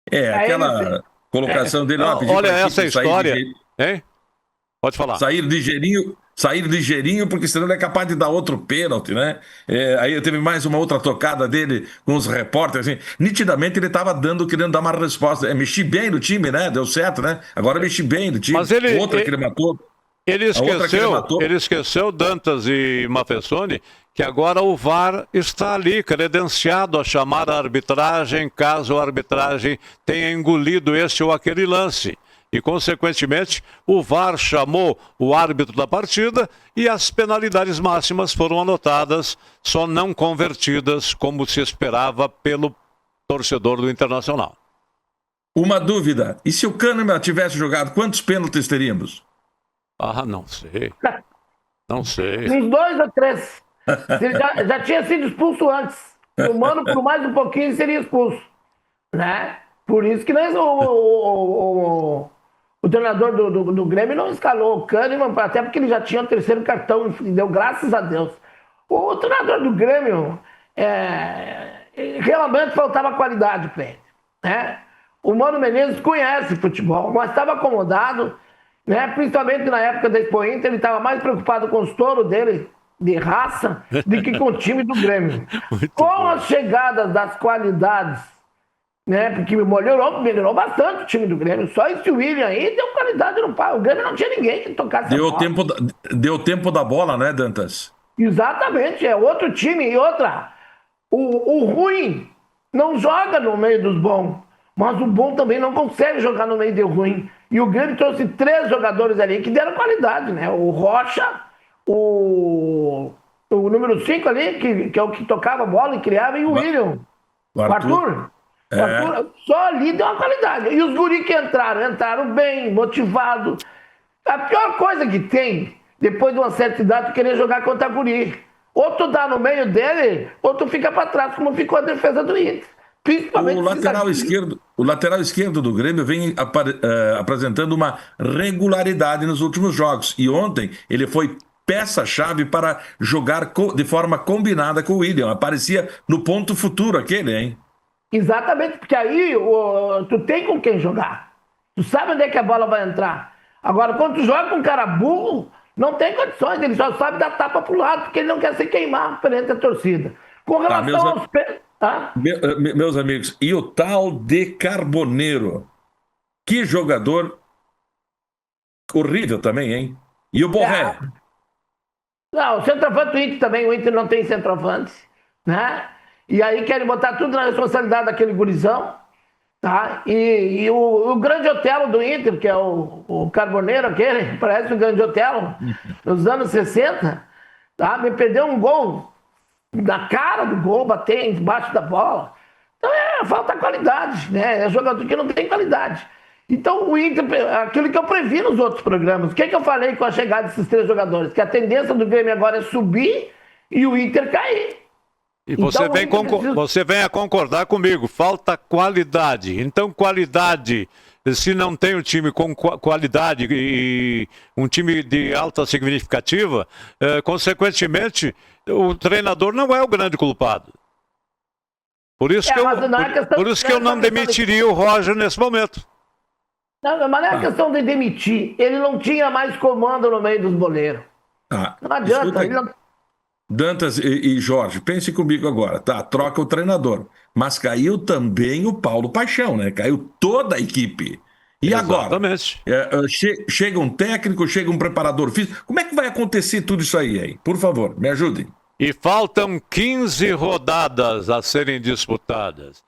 Aquela colocação dele. Olha essa história, hein? Pode falar. Sair ligeirinho, porque senão ele é capaz de dar outro pênalti, né? Aí teve mais uma outra tocada dele com os repórteres, assim. Nitidamente ele estava querendo dar uma resposta. Mexi bem no time, né? Deu certo, né? Agora mexi bem no time. Mas outra que ele matou. Ele esqueceu, Dantas e Mafessoni, que agora o VAR está ali, credenciado a chamar a arbitragem, caso a arbitragem tenha engolido este ou aquele lance. E, consequentemente, o VAR chamou o árbitro da partida e as penalidades máximas foram anotadas, só não convertidas como se esperava pelo torcedor do Internacional. Uma dúvida, e se o Kahneman tivesse jogado, quantos pênaltis teríamos? Ah, não sei. Não sei. Uns 2 ou 3. Ele já tinha sido expulso antes. O Mano, por mais um pouquinho, seria expulso. Né? Por isso que o treinador do Grêmio não escalou o Kahneman, até porque ele já tinha o 3º cartão, deu graças a Deus. O treinador do Grêmio, realmente faltava qualidade para ele. Né? O Mano Menezes conhece futebol, mas estava acomodado, né? Principalmente na época da Expo Inter, ele estava mais preocupado com os touros dele, de raça, do que com o time do Grêmio. Com as chegadas das qualidades, né? Porque melhorou bastante o time do Grêmio. Só esse William aí deu qualidade no pau. O Grêmio não tinha ninguém que tocasse a bola. Deu tempo da bola, né, Dantas? Exatamente, é outro time. E outra, o ruim não joga no meio dos bons, mas o bom também não consegue jogar no meio do ruim. E o Grêmio trouxe 3 jogadores ali que deram qualidade, né? O Rocha, o número 5 ali, que é o que tocava a bola e criava, e o William. O Arthur. Só ali deu uma qualidade. E os guri que entraram bem, motivados. A pior coisa que tem, depois de uma certa idade, tu querer jogar contra guri. Ou tu dá no meio dele, ou tu fica para trás, como ficou a defesa do Inter. Principalmente o lateral esquerdo do Grêmio vem apresentando uma regularidade nos últimos jogos. E ontem ele foi peça-chave para jogar de forma combinada com o William. Aparecia no ponto futuro aquele, hein? Exatamente, porque aí tu tem com quem jogar. Tu sabe onde é que a bola vai entrar. Agora, quando tu joga com um cara burro, não tem condições. Ele só sabe dar tapa pro lado, porque ele não quer se queimar perante a torcida. Com relação aos... Meus amigos, e o tal de Carboneiro? Que jogador horrível também, hein? E o Borré? Não, o centroavante do Inter também, o Inter não tem centroavante, né? E aí querem botar tudo na responsabilidade daquele gurizão, tá? E o grande Otelo do Inter, que é o Carboneiro aquele, parece o grande Otelo, nos anos 60, tá? Me perdeu um gol na cara do gol, bater embaixo da bola. Então falta qualidade, né? É jogador que não tem qualidade. Então o Inter, aquilo que eu previ nos outros programas, o que eu falei com a chegada desses 3 jogadores? Que a tendência do Grêmio agora é subir e o Inter cair. E você vem a concordar comigo, falta qualidade. Então, qualidade, se não tem um time com qualidade e um time de alta significativa, consequentemente, o treinador não é o grande culpado. Por isso que eu não demitiria o Roger nesse momento. Não, mas não é questão de demitir. Ele não tinha mais comando no meio dos boleiros. Não adianta. Ele não... Dantas e Jorge, pense comigo agora, tá? Troca o treinador. Mas caiu também o Paulo Paixão, né? Caiu toda a equipe. E exatamente. Agora? Chega um técnico, chega um preparador físico. Como é que vai acontecer tudo isso aí, hein? Por favor, me ajudem. E faltam 15 rodadas a serem disputadas.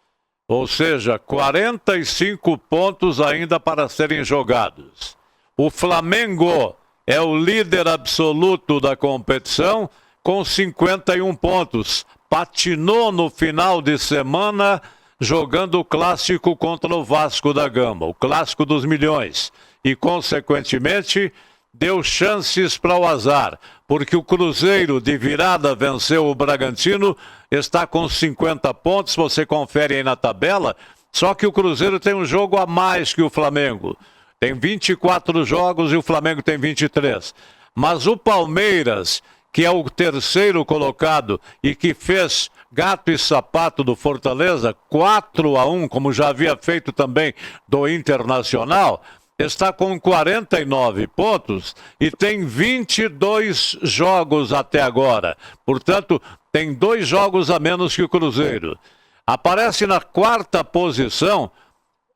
Ou seja, 45 pontos ainda para serem jogados. O Flamengo é o líder absoluto da competição, com 51 pontos. Patinou no final de semana jogando o clássico contra o Vasco da Gama, o clássico dos milhões. E, consequentemente, deu chances para o azar, porque o Cruzeiro de virada venceu o Bragantino, está com 50 pontos, você confere aí na tabela, só que o Cruzeiro tem um jogo a mais que o Flamengo. Tem 24 jogos e o Flamengo tem 23. Mas o Palmeiras, que é o 3º colocado e que fez gato e sapato do Fortaleza, 4-1, como já havia feito também do Internacional, está com 49 pontos e tem 22 jogos até agora. Portanto, tem 2 jogos a menos que o Cruzeiro. Aparece na 4ª posição,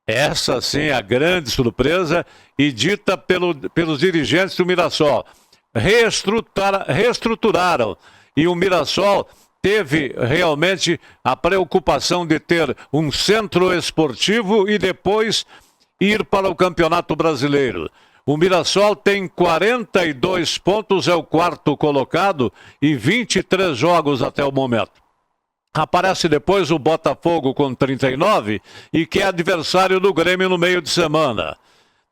essa sim é a grande surpresa, e dita pelos dirigentes do Mirassol. Reestruturaram e o Mirassol teve realmente a preocupação de ter um centro esportivo e depois ir para o Campeonato Brasileiro. O Mirassol tem 42 pontos, é o quarto colocado e 23 jogos até o momento. Aparece depois o Botafogo com 39 e que é adversário do Grêmio no meio de semana.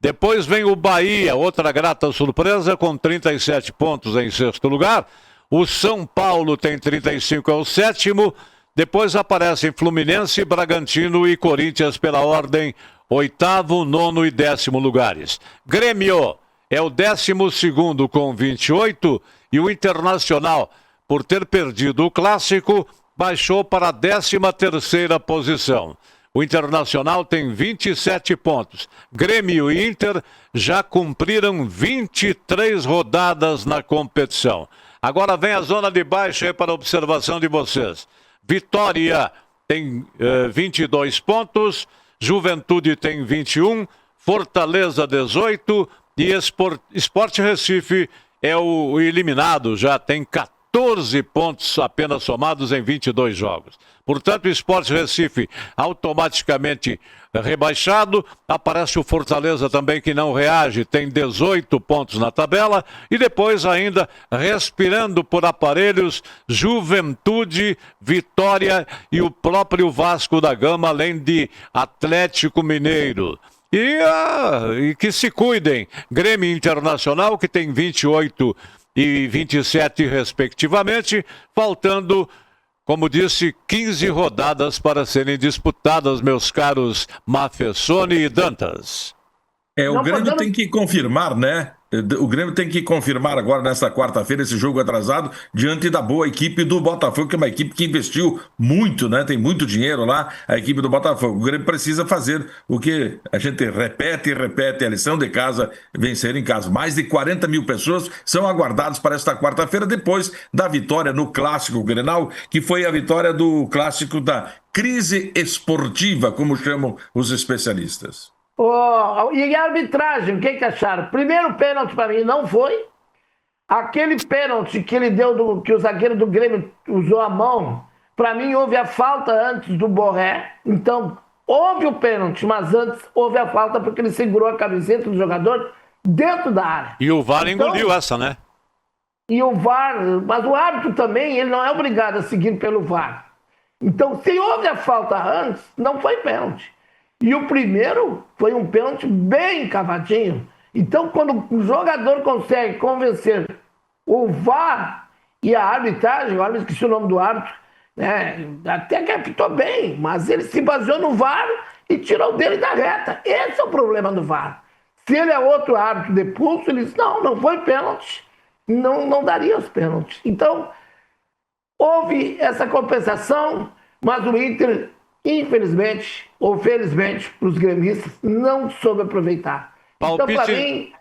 Depois vem o Bahia, outra grata surpresa, com 37 pontos em sexto lugar. O São Paulo tem 35, é o sétimo. Depois aparecem Fluminense, Bragantino e Corinthians pela ordem, oitavo, nono e décimo lugares. Grêmio é o 12º com 28 e o Internacional, por ter perdido o Clássico, baixou para a 13ª posição. O Internacional tem 27 pontos. Grêmio e Inter já cumpriram 23 rodadas na competição. Agora vem a zona de baixo aí para a observação de vocês. Vitória tem 22 pontos, Juventude tem 21, Fortaleza 18 e Sport Recife é o eliminado, já tem 14 pontos apenas somados em 22 jogos. Portanto, o Sport Recife automaticamente rebaixado. Aparece o Fortaleza também, que não reage, tem 18 pontos na tabela. E depois ainda, respirando por aparelhos, Juventude, Vitória e o próprio Vasco da Gama, além de Atlético Mineiro. E que se cuidem, Grêmio Internacional, que tem 28 e 27 respectivamente, faltando, como disse, 15 rodadas para serem disputadas, meus caros Mafessoni e Dantas. O Grêmio tem que confirmar, né? O Grêmio tem que confirmar agora, nesta quarta-feira, esse jogo atrasado, diante da boa equipe do Botafogo, que é uma equipe que investiu muito, né? Tem muito dinheiro lá, a equipe do Botafogo. O Grêmio precisa fazer o que a gente repete e repete, a lição de casa, vencer em casa. Mais de 40 mil pessoas são aguardadas para esta quarta-feira, depois da vitória no Clássico Grenal, que foi a vitória do Clássico da crise esportiva, como chamam os especialistas. E a arbitragem, o que acharam? Primeiro pênalti para mim não foi. Aquele pênalti que ele deu, que o zagueiro do Grêmio usou a mão, para mim houve a falta antes do Borré. Então, houve o pênalti, mas antes houve a falta porque ele segurou a camiseta do jogador dentro da área. E o VAR engoliu essa, né? E o VAR, mas o árbitro também, ele não é obrigado a seguir pelo VAR. Então, se houve a falta antes, não foi pênalti. E o primeiro foi um pênalti bem cavadinho. Então, quando o jogador consegue convencer o VAR e a arbitragem, agora me esqueci o nome do árbitro, né, até que apitou bem, mas ele se baseou no VAR e tirou dele da reta. Esse é o problema do VAR. Se ele é outro árbitro de pulso, ele diz, não foi pênalti, não daria os pênaltis. Então, houve essa compensação, mas o Inter, infelizmente, ou felizmente, para os gremistas, não soube aproveitar. Então, para mim...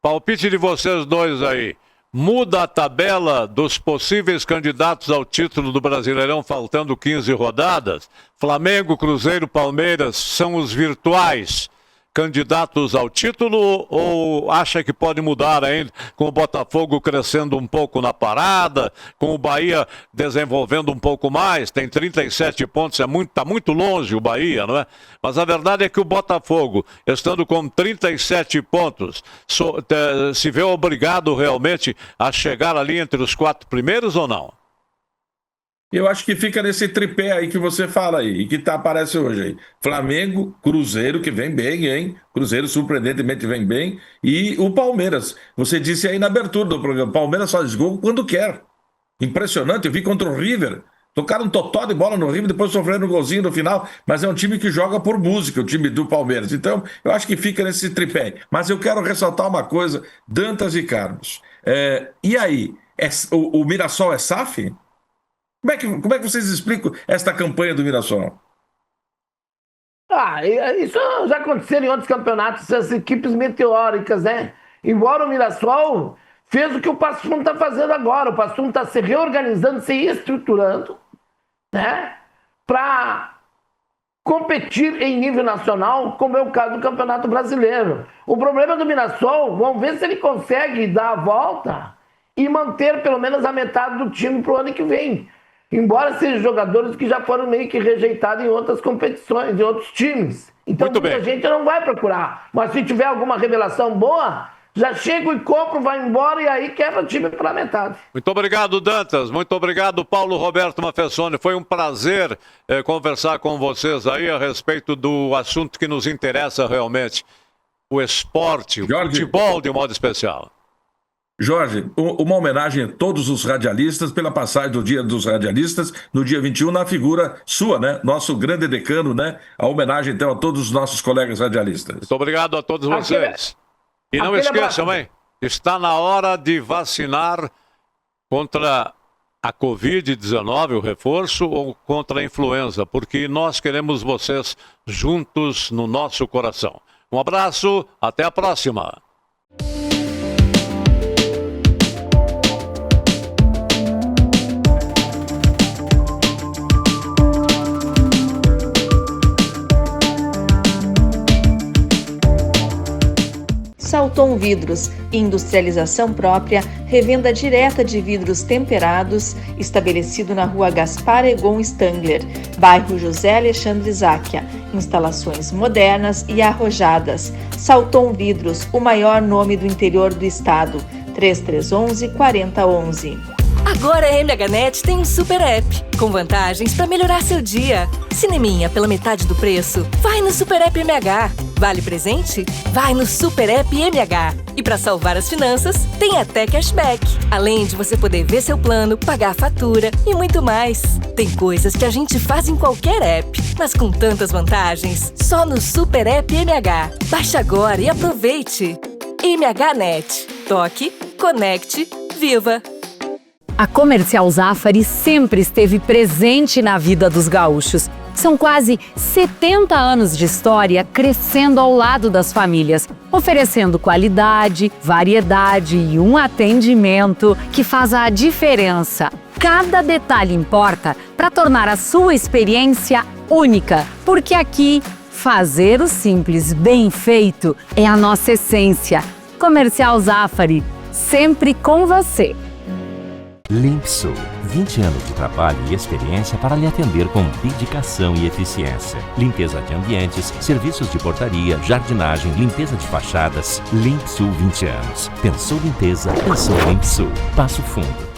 Palpite de vocês dois aí. Muda a tabela dos possíveis candidatos ao título do Brasileirão, faltando 15 rodadas? Flamengo, Cruzeiro, Palmeiras são os virtuais candidatos ao título, ou acha que pode mudar ainda, com o Botafogo crescendo um pouco na parada, com o Bahia desenvolvendo um pouco mais, tem 37 pontos, está muito longe o Bahia, não é? Mas a verdade é que o Botafogo, estando com 37 pontos, se vê obrigado realmente a chegar ali entre os 4 primeiros ou não? Eu acho que fica nesse tripé aí que você fala aí, e que aparece hoje aí. Flamengo, Cruzeiro, que vem bem, hein? Cruzeiro surpreendentemente vem bem. E o Palmeiras. Você disse aí na abertura do programa, Palmeiras faz gol quando quer. Impressionante, eu vi contra o River. Tocaram um totó de bola no River, depois sofreram um golzinho no final, mas é um time que joga por música, o time do Palmeiras. Então, eu acho que fica nesse tripé. Mas eu quero ressaltar uma coisa, Dantas e Carlos. E aí, o Mirassol é SAF? Como é que vocês explicam esta campanha do Mirassol? Isso já aconteceu em outros campeonatos, essas equipes meteóricas, né? Embora o Mirassol fez o que o Passo Fundo está fazendo agora. O Passo Fundo está se reorganizando, se estruturando, né? Para competir em nível nacional, como é o caso do Campeonato Brasileiro. O problema do Mirassol, vamos ver se ele consegue dar a volta e manter pelo menos a metade do time para o ano que vem. Embora sejam jogadores que já foram meio que rejeitados em outras competições, em outros times. Então muita gente não vai procurar. Mas se tiver alguma revelação boa, já chego e compro, vai embora e aí quebra o time pela metade. Muito obrigado, Dantas. Muito obrigado, Paulo Roberto Mafessoni. Foi um prazer conversar com vocês aí a respeito do assunto que nos interessa realmente. O esporte, o futebol de modo especial. Jorge, uma homenagem a todos os radialistas pela passagem do Dia dos Radialistas, no dia 21, na figura sua, né? Nosso grande decano, né? A homenagem, então, a todos os nossos colegas radialistas. Muito obrigado a todos vocês. E não esqueçam, hein? Está na hora de vacinar contra a Covid-19, o reforço, ou contra a influenza, porque nós queremos vocês juntos no nosso coração. Um abraço, até a próxima. Salton Vidros, industrialização própria, revenda direta de vidros temperados, estabelecido na rua Gaspar Egon Stangler, bairro José Alexandre Záquia. Instalações modernas e arrojadas. Salton Vidros, o maior nome do interior do estado. 3311-4011. Agora a MHNet tem um super app, com vantagens para melhorar seu dia. Cineminha pela metade do preço? Vai no Super App MH. Vale presente? Vai no Super App MH. E para salvar as finanças, tem até cashback. Além de você poder ver seu plano, pagar a fatura e muito mais. Tem coisas que a gente faz em qualquer app, mas com tantas vantagens, só no Super App MH. Baixe agora e aproveite. MHNet. Toque, conecte, viva! A Comercial Zafari sempre esteve presente na vida dos gaúchos. São quase 70 anos de história crescendo ao lado das famílias, oferecendo qualidade, variedade e um atendimento que faz a diferença. Cada detalhe importa para tornar a sua experiência única, porque aqui, fazer o simples bem feito é a nossa essência. Comercial Zafari, sempre com você. Limpsul, 20 anos de trabalho e experiência para lhe atender com dedicação e eficiência. Limpeza de ambientes, serviços de portaria, jardinagem, limpeza de fachadas. Limpsul 20 anos. Pensou limpeza, pensou Limpsul. Passo Fundo.